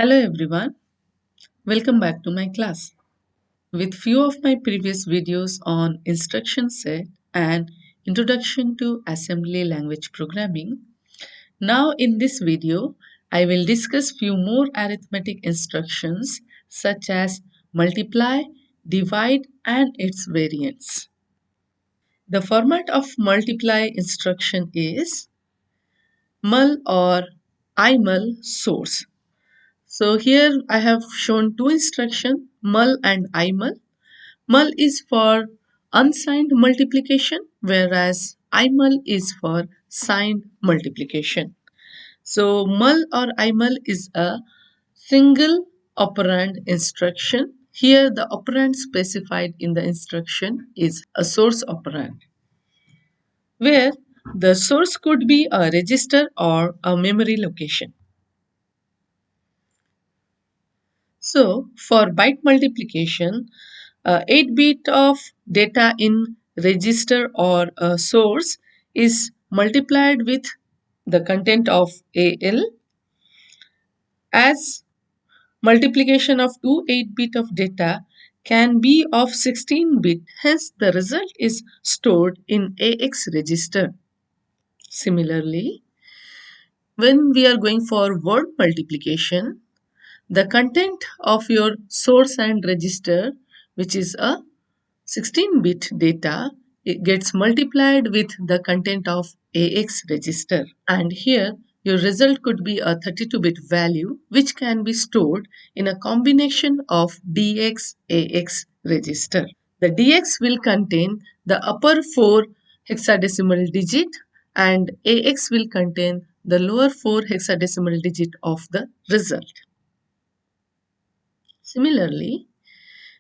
Hello everyone, welcome back to my class. With few of my previous videos on instruction set and introduction to assembly language programming, now in this video I will discuss few more arithmetic instructions such as multiply, divide and its variants. The format of multiply instruction is mul or imul source. So here I have shown two instructions, mul and imul. Mul is for unsigned multiplication, whereas imul is for signed multiplication. So mul or imul is a single operand instruction. Here the operand specified in the instruction is a source operand, where the source could be a register or a memory location. So, for byte multiplication, 8 bit of data in register or a source is multiplied with the content of AL as multiplication of two 8 bit of data can be of 16 bit. Hence, the result is stored in AX register. Similarly, when we are going for word multiplication, the content of your source and register, which is a 16-bit data, it gets multiplied with the content of AX register. And here your result could be a 32-bit value which can be stored in a combination of DX AX register. The DX will contain the upper 4 hexadecimal digit and AX will contain the lower 4 hexadecimal digit of the result. Similarly,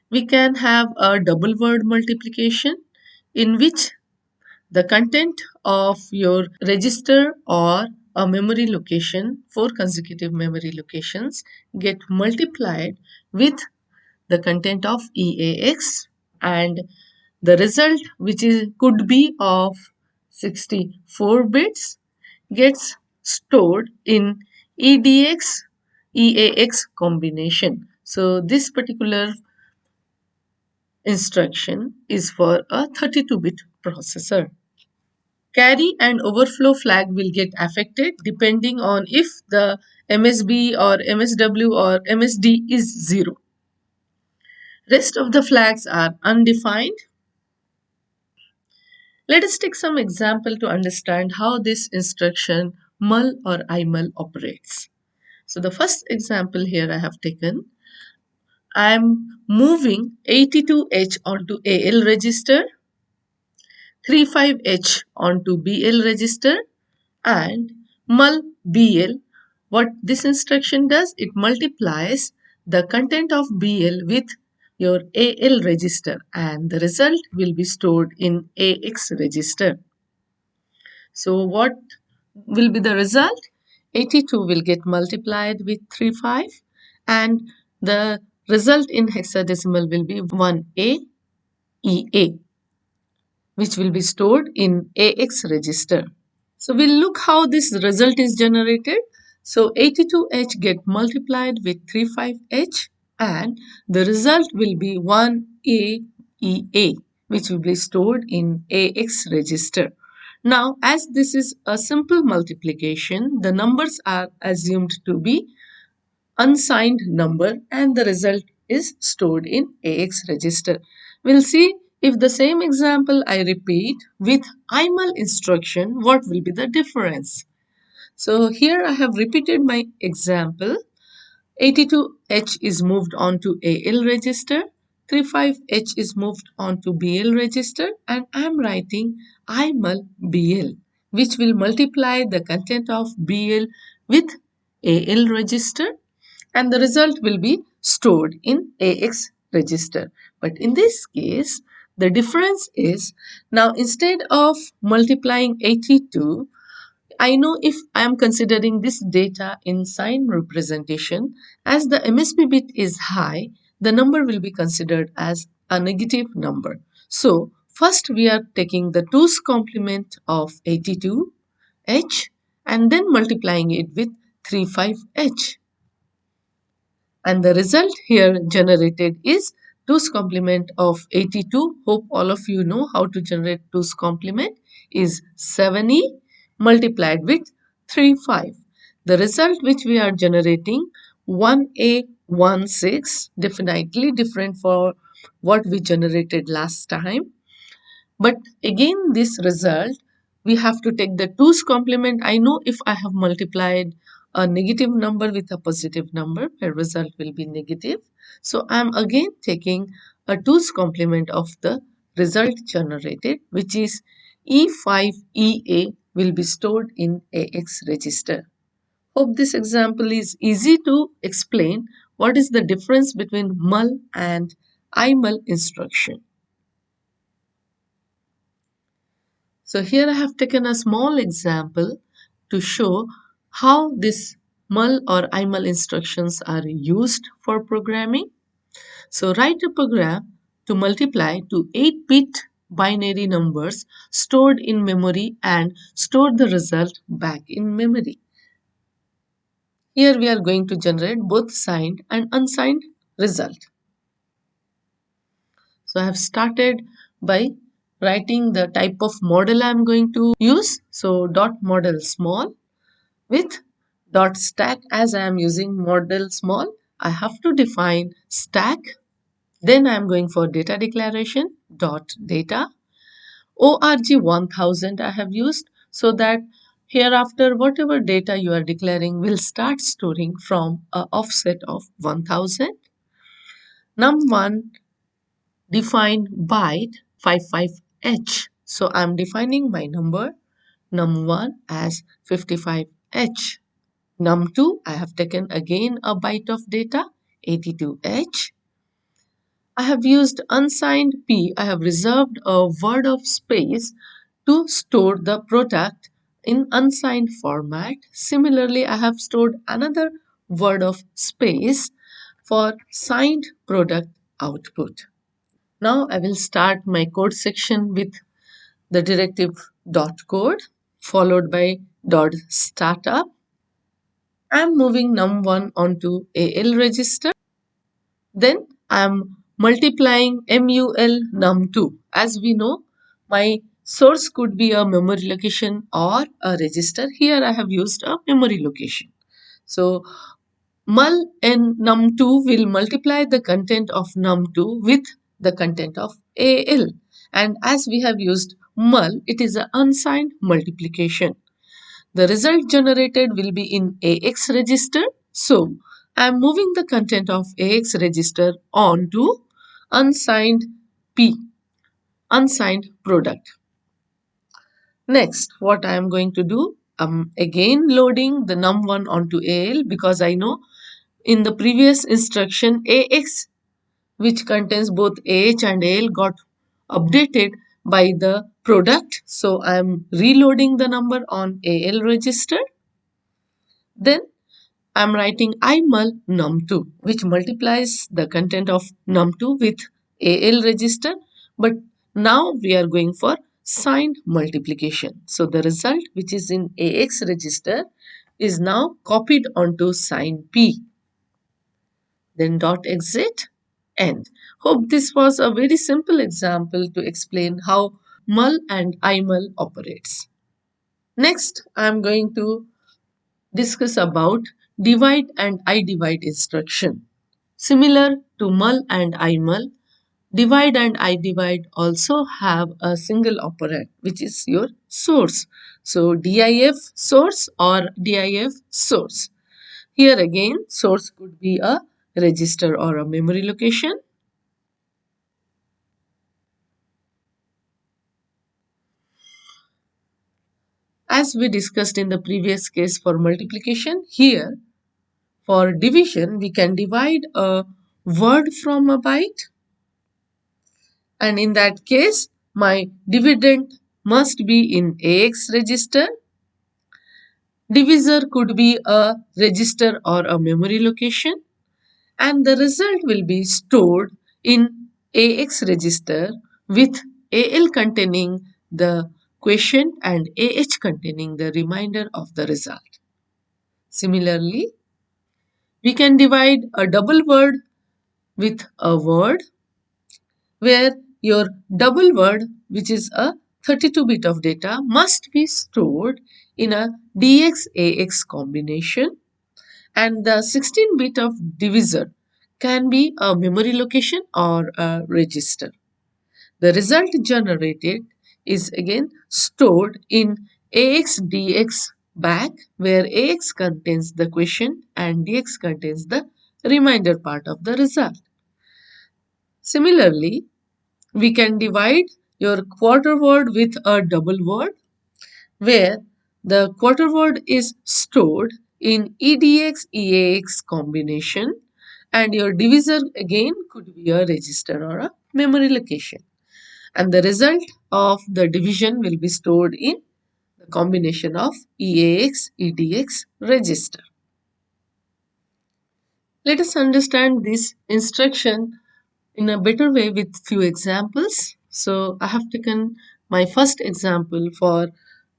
we can have a double word multiplication in which the content of your register or a memory location, four consecutive memory locations, get multiplied with the content of EAX, and the result, which is could be of 64 bits, gets stored in EDX EAX combination. So this particular instruction is for a 32-bit processor. Carry and overflow flag will get affected depending on if the MSB or MSW or MSD is 0. Rest of the flags are undefined. Let us take some example to understand how this instruction mul or imul operates. So the first example here I have taken, I am moving 82H onto AL register, 35H onto BL register and mul BL. What this instruction does, it multiplies the content of BL with your AL register and the result will be stored in AX register. So what will be the result? 82 will get multiplied with 35 and the result in hexadecimal will be 1A EA, which will be stored in AX register. So we'll look how this result is generated. So 82H get multiplied with 35H and the result will be 1AEA, which will be stored in AX register. Now as this is a simple multiplication, the numbers are assumed to be unsigned number and the result is stored in AX register. We'll see if the same example I repeat with imul instruction, what will be the difference. So here I have repeated my example. 82H is moved on to AL register, 35H is moved on to BL register and I am writing imul BL, which will multiply the content of BL with AL register and the result will be stored in AX register. But in this case, the difference is now instead of multiplying 82, I know if I am considering this data in sign representation, as the MSB bit is high, the number will be considered as a negative number. So, first we are taking the 2's complement of 82H and then multiplying it with 35H. And the result here generated is 2's complement of 82. Hope all of you know how to generate 2's complement is 7e multiplied with 35. The result which we are generating 1a16, definitely different for what we generated last time. But again, this result, we have to take the 2's complement. I know if I have multiplied a negative number with a positive number, the result will be negative. So I am again taking a 2's complement of the result generated, which is E5EA will be stored in AX register. Hope this example is easy to explain what is the difference between mul and imul instruction. So here I have taken a small example to show how this mul or imul instructions are used for programming. So write a program to multiply to 8-bit binary numbers stored in memory and store the result back in memory. Here we are going to generate both signed and unsigned result. So I have started by writing the type of model I am going to use. So dot model small with dot stack. As I am using model small, I have to define stack. Then I am going for data declaration dot data. org 1000 I have used so that hereafter whatever data you are declaring will start storing from a offset of 1000. Num1 define byte 55h. So I'm defining my number num1 as 55h. Num2 I have taken again a byte of data 82h. I have used unsigned p. I have reserved a word of space to store the product in unsigned format. Similarly, I have stored another word of space for signed product output. Now I will start my code section with the directive dot code followed by dot startup. I am moving num1 onto AL register. Then I am multiplying mul num2. As we know, my source could be a memory location or a register. Here I have used a memory location. So mul n num2 will multiply the content of num2 with the content of AL. And as we have used mul, it is an unsigned multiplication. The result generated will be in AX register. So I am moving the content of AX register on to unsigned P, unsigned product. Next, what I am going to do, again loading the num1 onto AL because I know in the previous instruction AX, which contains both AH and AL, got updated by the product. So I am reloading the number on AL register. Then I am writing imul num2, which multiplies the content of num2 with AL register. But now we are going for signed multiplication. So the result which is in AX register is now copied onto sign P. Then dot exit end. Hope this was a very simple example to explain how mul and imul operates. Next, I am going to discuss about divide and I divide instruction. Similar to mul and imul, divide and I divide also have a single operand which is your source. So DIF source or DIF source. Here again source could be a register or a memory location. As we discussed in the previous case for multiplication, here for division we can divide a word from a byte. And in that case, my dividend must be in AX register. Divisor could be a register or a memory location. And the result will be stored in AX register with AL containing the quotient and AH containing the remainder of the result. Similarly, We can divide a double word with a word where your double word, which is a 32-bit of data, must be stored in a DX-AX combination, and the 16-bit of divisor can be a memory location or a register. The result generated is again stored in AX-DX back, where AX contains the question and DX contains the remainder part of the result. Similarly, we can divide your quarter word with a double word where the quarter word is stored in EDX EAX combination, and your divisor again could be a register or a memory location, and the result of the division will be stored in the combination of EAX EDX register. Let us understand this instruction in a better way with few examples. So I have taken my first example for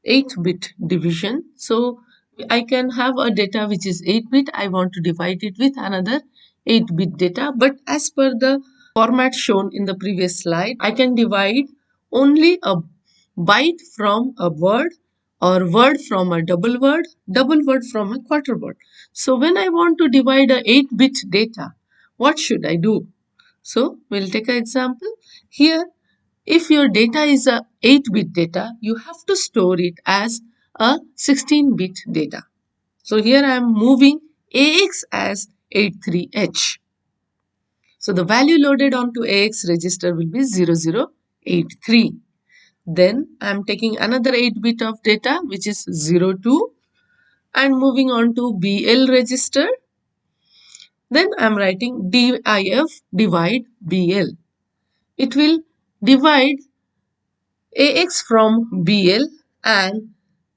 8-bit division. So I can have a data which is 8-bit. I want to divide it with another 8-bit data. But as per the format shown in the previous slide, I can divide only a byte from a word, or word from a double word from a quarter word. So when I want to divide a 8-bit data, what should I do? So we'll take an example. Here, if your data is a 8-bit data, you have to store it as a 16-bit data. So here I am moving AX as 83H. So the value loaded onto AX register will be 0083. Then I am taking another 8-bit of data, which is 02, and moving on to BL register. Then I am writing DIF divide BL. It will divide AX from BL, and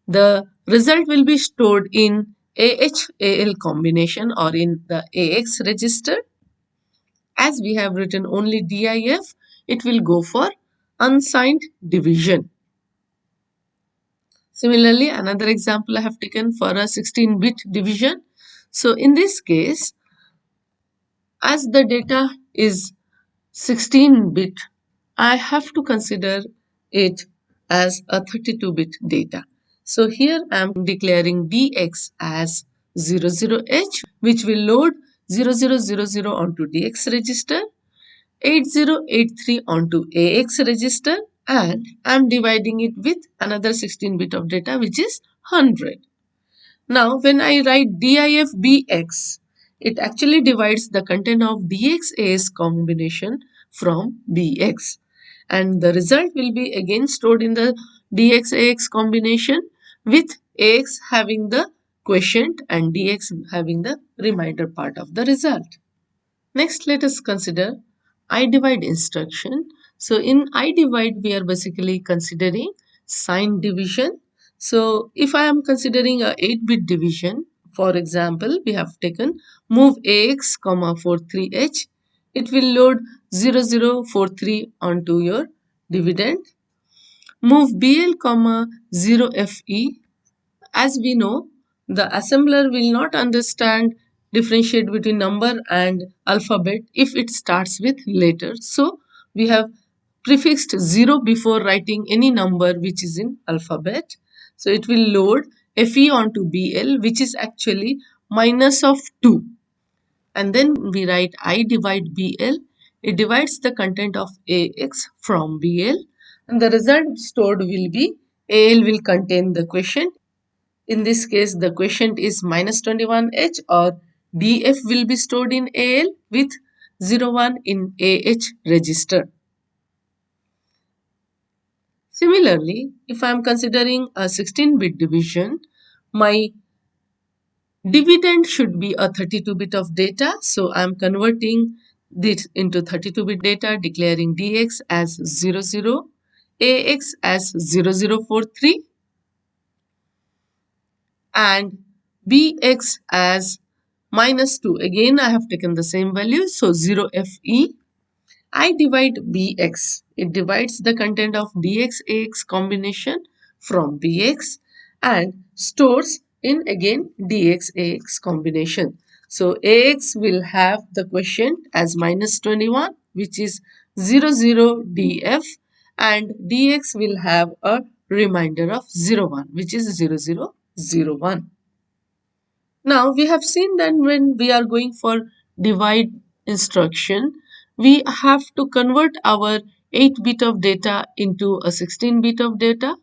the result will be stored in AH-AL combination or in the AX register. As we have written only DIF, it will go for unsigned division. Similarly, another example I have taken for a 16-bit division. So in this case, as the data is 16-bit, I have to consider it as a 32-bit data. So here I am declaring DX as 00H, which will load 0000 onto DX register, 8083 onto AX register, and I am dividing it with another 16-bit of data, which is 100. Now, when I write DIFBX, it actually divides the content of DXAS combination from BX. And the result will be again stored in the DXAX combination, with AX having the quotient and DX having the remainder part of the result. Next, let us consider I-divide instruction. So in I-divide, we are basically considering sign division. So if I am considering a 8-bit division, for example, we have taken move AX, 43H. It will load 0043 onto your dividend. Move BL, 0FE. As we know, the assembler will not understand differentiate between number and alphabet if it starts with letter. So we have prefixed 0 before writing any number which is in alphabet. So it will load FE onto BL, which is actually minus of 2. And then we write I divide BL. It divides the content of AX from BL, and the result stored will be AL will contain the quotient. In this case, the quotient is minus 21H, or DF will be stored in AL with 01 in AH register. Similarly, if I am considering a 16-bit division, my dividend should be a 32-bit of data. So I am converting this into 32-bit data, declaring DX as 00, AX as 0043, and Bx as minus 2. Again, I have taken the same value. So 0FE. I divide Bx. It divides the content of DX-AX combination from Bx and stores in again DX-AX combination. So AX will have the quotient as minus 21, which is 00DF, and DX will have a remainder of 01, which is 0001. Now we have seen that when we are going for divide instruction, we have to convert our 8 bit of data into a 16 bit of data,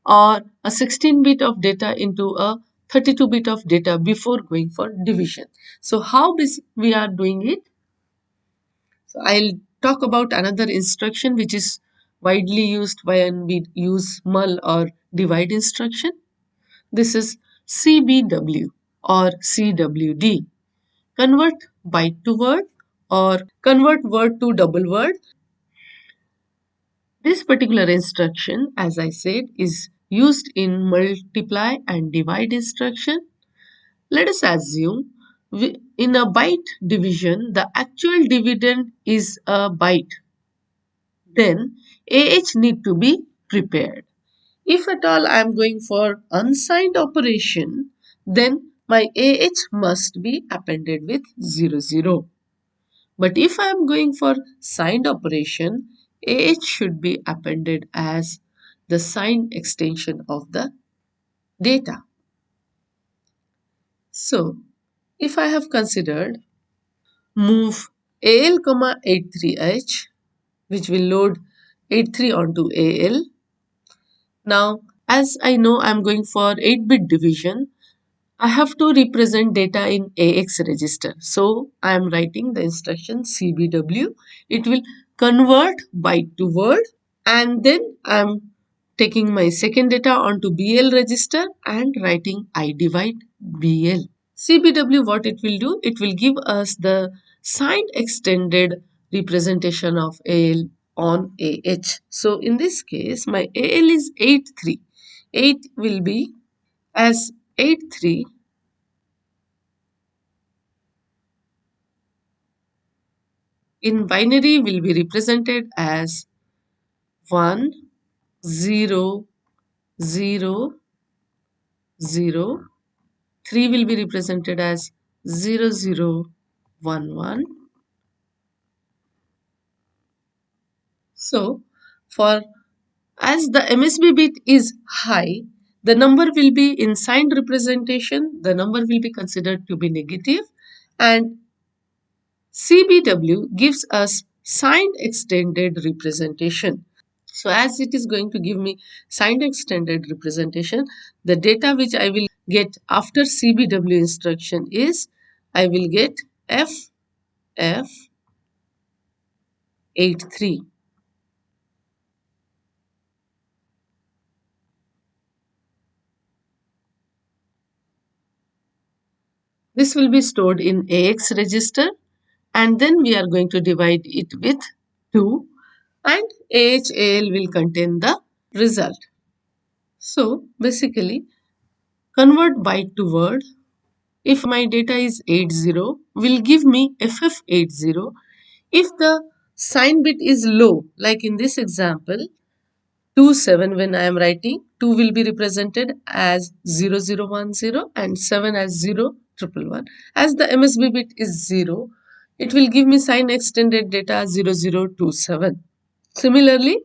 or a 16 bit of data into a 32 bit of data before going for division. So how we are doing it? So I'll talk about another instruction which is widely used when we use mul or divide instruction. This is CBW or CWD. Convert byte to word or convert word to double word. This particular instruction, as I said, is used in multiply and divide instruction. Let us assume in a byte division, the actual dividend is a byte. Then AH need to be prepared. If at all I am going for unsigned operation, then my AH must be appended with 00. But if I am going for signed operation, AH should be appended as the signed extension of the data. So, if I have considered move AL, 83H, which will load 83 onto AL. Now, as I know I am going for 8-bit division, I have to represent data in AX register. So, I am writing the instruction CBW. It will convert byte to word, and then I am taking my second data onto BL register and writing I divide BL. CBW, what it will do? It will give us the signed extended representation of AL on AH. So in this case, my AL is 83. 8 will be as 83. In binary will be represented as 1, 0, 0, 0. 3 will be represented as 0, 0, 1, 1. So, for as the MSB bit is high, the number will be in signed representation, the number will be considered to be negative, and CBW gives us signed extended representation. So as it is going to give me signed extended representation, the data which I will get after CBW instruction is I will get FF83. This will be stored in AX register, and then we are going to divide it with 2, and AHAL will contain the result. So basically, convert byte to word. If my data is 80, will give me FF80. If the sign bit is low, like in this example, 27 when I am writing, 2 will be represented as 0010 and 7 as 0111. As the MSB bit is 0, it will give me sign extended data 0027. Similarly,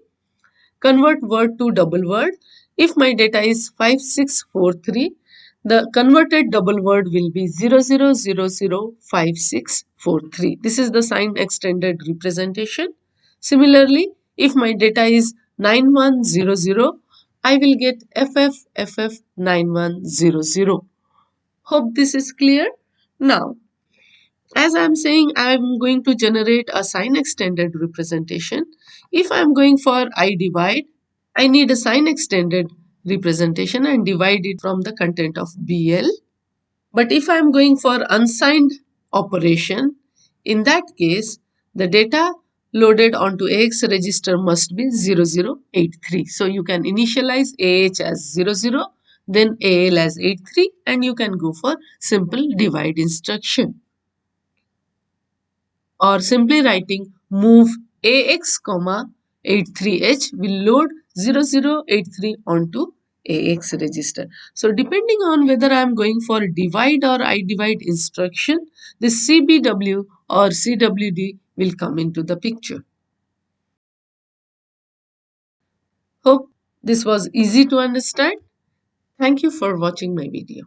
convert word to double word. If my data is 5643, the converted double word will be 00005643. This is the sign extended representation. Similarly, if my data is 9100, I will get FFFF9100. Hope this is clear. Now, as I am saying, I am going to generate a sign extended representation. If I am going for I divide, I need a sign extended representation and divide it from the content of BL. But if I am going for unsigned operation, in that case, the data loaded onto AX register must be 0083. So you can initialize AH as 00, then AL as 83, and you can go for simple divide instruction. Or simply writing move AX, 83H will load 0083 onto AX register. So depending on whether I am going for divide or I divide instruction, this CBW or CWD will come into the picture. Hope this was easy to understand. Thank you for watching my video.